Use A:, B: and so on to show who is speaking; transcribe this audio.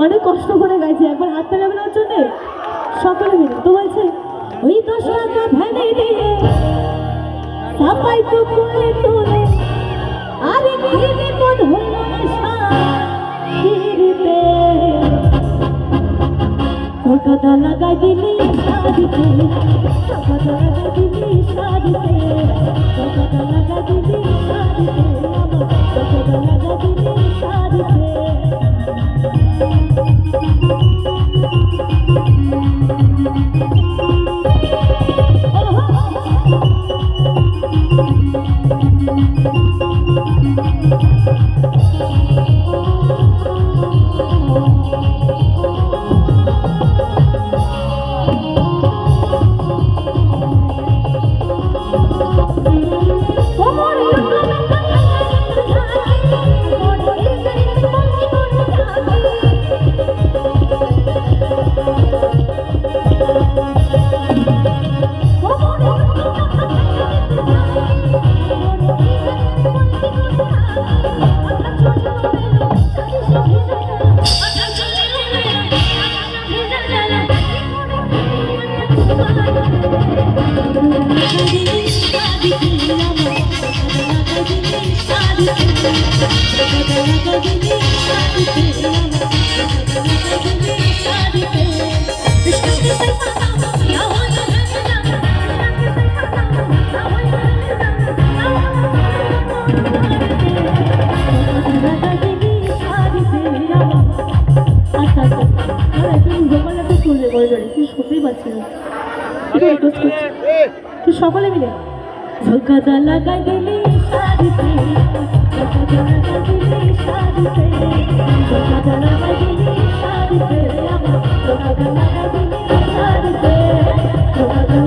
A: অনেক কষ্ট করে গাইছে, একবার হাত তালাবেন ওর জন্য সকলে মিলে। তো বলছে ওই তো সাদা ভ্যানে দিয়ে সাপাই তো করে তোলে, আরে কি বিপদ হলো শাড়িতে, কলকাতা লাগাই দিলি শাড়িতে, কলকাতা লাগাই দিলি শাড়িতে, কলকাতা লাগাই দিলি শাড়িতে, কলকাতা লাগাই দিলি শাড়িতে। সকলে মিলে কলকাতা লাগাই দিলি শাড়িতে, কলকাতা লাগাই দিলি শাড়িতে, কলকাতা লাগাই দিলি শাড়িতে, কলকাতা লাগাই দিলি শাড়িতে, কলকাতা